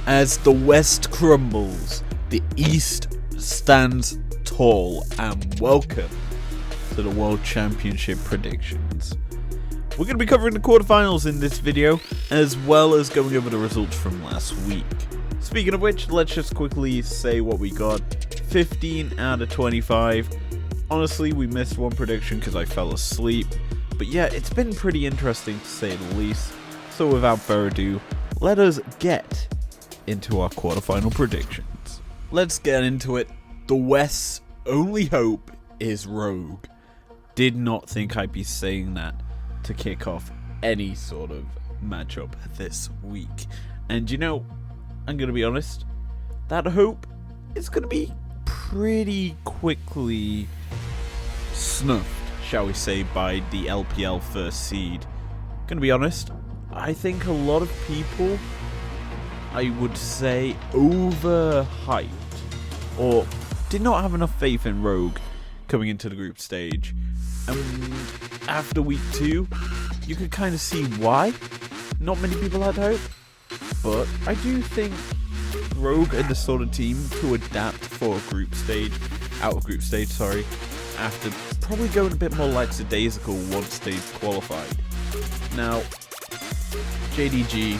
As the West crumbles, the East stands tall, and welcome to the World Championship predictions. We're going to be covering the quarterfinals in this video, as well as going over the results from last week. Speaking of which, let's just quickly say what we got. 15 out of 25. Honestly, we missed one prediction because I fell asleep. But yeah, it's been pretty interesting to say the least. So without further ado, let us get into our quarterfinal predictions. Let's get into it. The West's only hope is Rogue. Did not think I'd be saying that to kick off any sort of matchup this week. And you know, I'm going to be honest, that hope is going to be pretty quickly snuffed, shall we say, by the LPL first seed. Gonna be honest, I think a lot of people, I would say, overhyped or did not have enough faith in Rogue coming into the group stage. And after week 2, you could kind of see why not many people had hope. But I do think Rogue are the sort of team to adapt for a group stage, after probably going a bit more lackadaisical once they've qualified. Now, JDG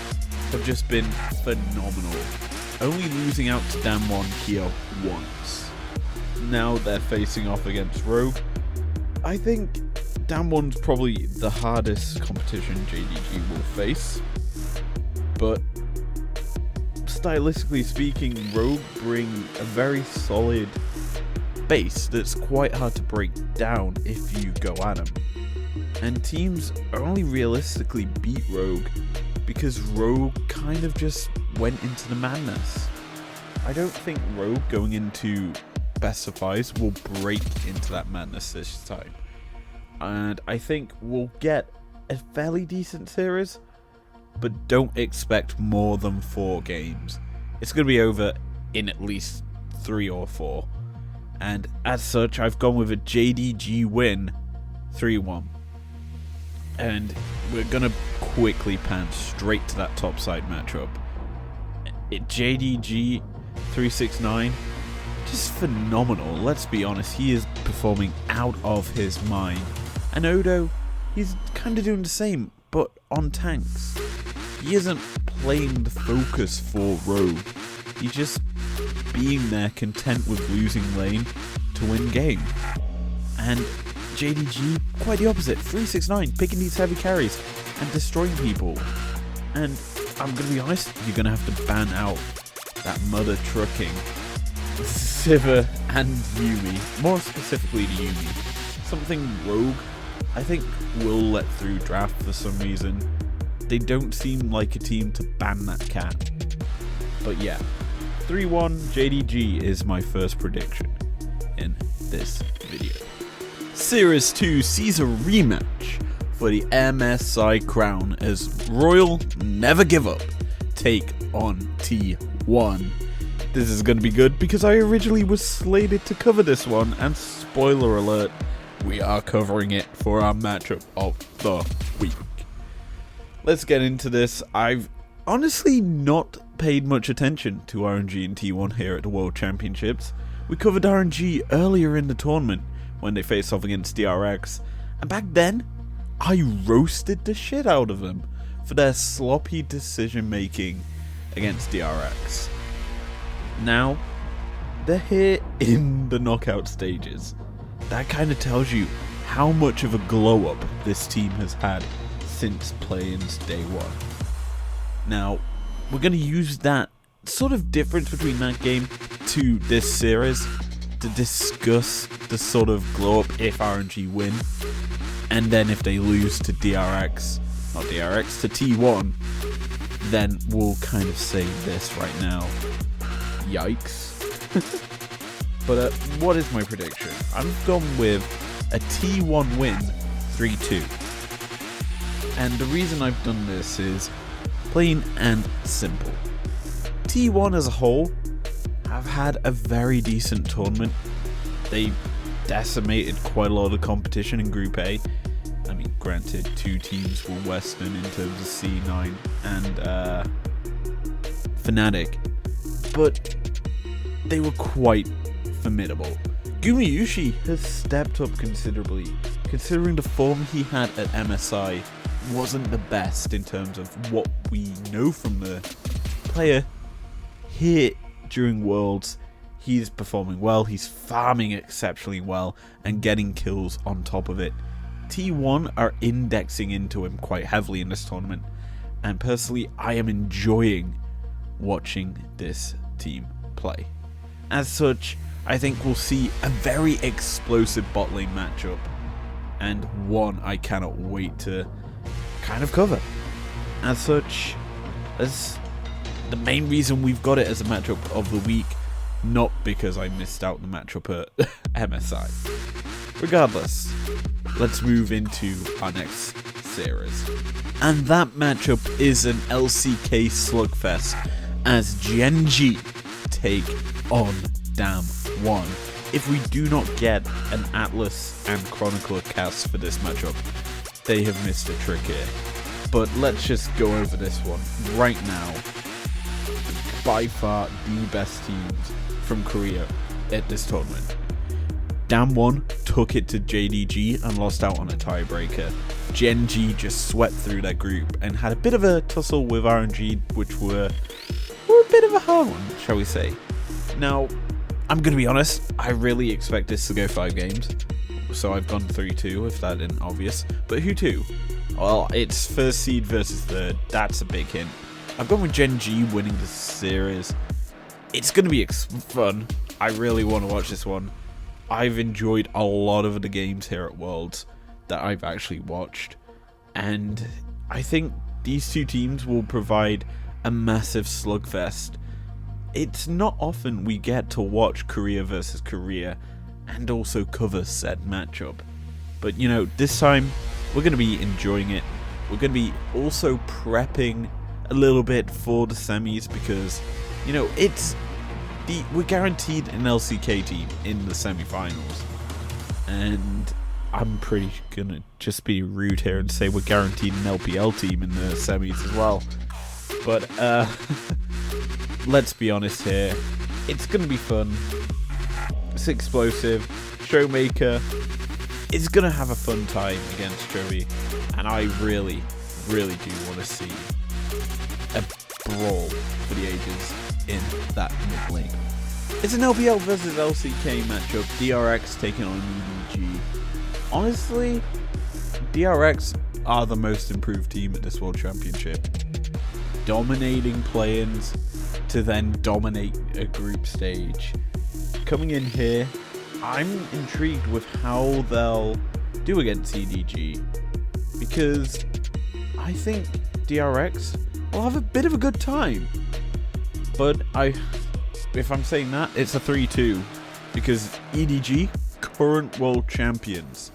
have just been phenomenal, only losing out to Damwon Kyo once. Now they're facing off against Rogue. I think Damwon's probably the hardest competition JDG will face, but stylistically speaking, Rogue bring a very solid base that's quite hard to break down if you go at them. And teams only realistically beat Rogue because Rogue kind of just went into the madness. I don't think Rogue going into best of fives will break into that madness this time. And I think we'll get a fairly decent series, but don't expect more than 4 games. It's going to be over in at least 3 or 4. And as such, I've gone with a JDG win, 3-1. And we're going to quickly pan straight to that top side matchup. JDG 369, just phenomenal. Let's be honest, he is performing out of his mind. And Odo, he's kind of doing the same, but on tanks. He isn't playing the focus for Rogue. He's just being there, content with losing lane to win game. And JDG, quite the opposite. 369, picking these heavy carries and destroying people. And I'm going to be honest, you're going to have to ban out that mother trucking Sivir and Yuumi. More specifically to Yuumi. Something Rogue, I think, will let through draft for some reason. They don't seem like a team to ban that cat. But yeah, 3-1 JDG is my first prediction in this video. Series 2 sees a rematch for the MSI crown as Royal Never Give Up take on T1. This is going to be good because I originally was slated to cover this one, and spoiler alert, we are covering it for our matchup of the week. Let's get into this. I've honestly not paid much attention to RNG and T1 here at the World Championships. We covered RNG earlier in the tournament when they faced off against DRX, and back then, I roasted the shit out of them for their sloppy decision making against DRX. Now, they're here in the knockout stages. That kind of tells you how much of a glow up this team has had since play-ins day 1. Now, we're going to use that sort of difference between that game to this series to discuss the sort of glow up if RNG win, and then if they lose to to T1, then we'll kind of say this right now. Yikes. But what is my prediction? I've gone with a T1 win, 3-2. And the reason I've done this is plain and simple. T1 as a whole have had a very decent tournament. They decimated quite a lot of competition in Group A. I mean, granted, 2 teams were Western in terms of C9 and Fnatic, but they were quite formidable. Gumayusi has stepped up considerably, considering the form he had at MSI wasn't the best in terms of what we know from the player. Here during Worlds, he's performing well, he's farming exceptionally well and getting kills on top of it. T1 are indexing into him quite heavily in this tournament, and personally I am enjoying watching this team play. As such, I think we'll see a very explosive bot lane matchup, and one I cannot wait to kind of cover. As such, as the main reason we've got it as a matchup of the week, not because I missed out the matchup at MSI. Regardless, let's move into our next series. And that matchup is an LCK slugfest as Genji take on Dam1. If we do not get an Atlas and Chronicler cast for this matchup, they have missed a trick here. But let's just go over this one right now. By far the best teams from Korea at this tournament. Dam1 took it to JDG and lost out on a tiebreaker. Genji just swept through their group and had a bit of a tussle with RNG, which were a bit of a hard one, shall we say. Now, I'm going to be honest, I really expect this to go 5 games. So I've gone 3-2, if that isn't obvious. But who to? Well, it's first seed versus third. That's a big hint. I've gone with Genji winning the series. It's going to be fun. I really want to watch this one. I've enjoyed a lot of the games here at Worlds that I've actually watched. And I think these two teams will provide a massive slugfest. It's not often we get to watch Korea versus Korea and also cover said matchup. But you know, this time we're going to be enjoying it. We're going to be also prepping a little bit for the semis because, you know, we're guaranteed an LCK team in the semi-finals. And I'm pretty gonna just be rude here and say we're guaranteed an LPL team in the semis as well. But let's be honest here, it's gonna be fun. It's explosive. Showmaker is gonna have a fun time against Joey, and I really, really do want to see a brawl for the ages in that mid lane. It's an LPL versus LCK matchup. DRX taking on EDG. Honestly, DRX are the most improved team at this World Championship. Dominating play-ins to then dominate a group stage. Coming in here, I'm intrigued with how they'll do against EDG, because I think DRX will have a bit of a good time. But if I'm saying that, it's a 3-2, because EDG, current world champions.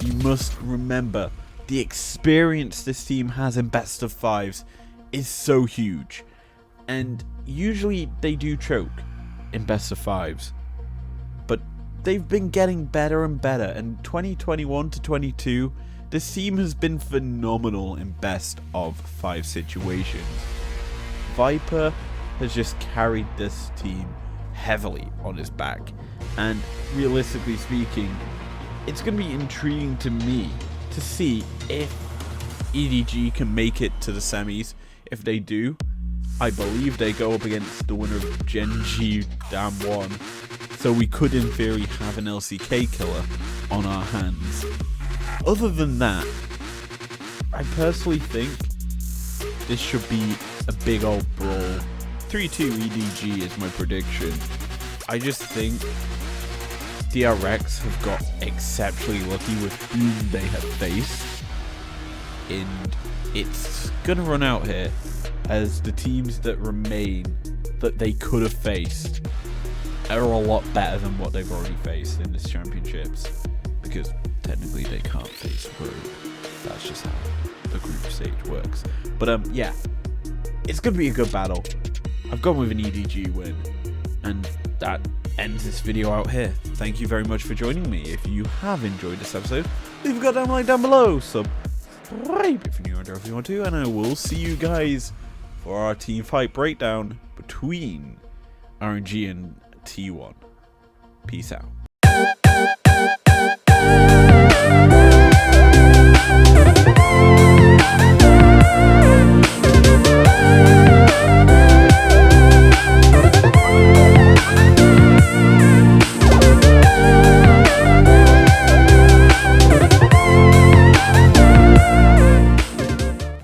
You must remember, the experience this team has in best of fives is so huge. And usually they do choke in best of fives. But they've been getting better and better. And 2021 to 22, this team has been phenomenal in best of 5 situations. Viper has just carried this team heavily on his back. And realistically speaking, it's going to be intriguing to me to see if EDG can make it to the semis. If they do, I believe they go up against the winner of Genji Dam1. So we could in theory have an LCK killer on our hands. Other than that, I personally think this should be a big old brawl. 3-2 EDG is my prediction. I just think DRX have got exceptionally lucky with whom they have faced, and it's gonna run out here as the teams that remain that they could have faced are a lot better than what they've already faced in this championships, because technically they can't face Rogue. That's just how the group stage works. But yeah, it's gonna be a good battle. I've gone with an EDG win, and that ends this video out here. Thank you very much for joining me. If you have enjoyed this episode, leave a goddamn like down below, subscribe if you're new, or if you want to, and I will see you guys for our team fight breakdown between RNG and T1. Peace out.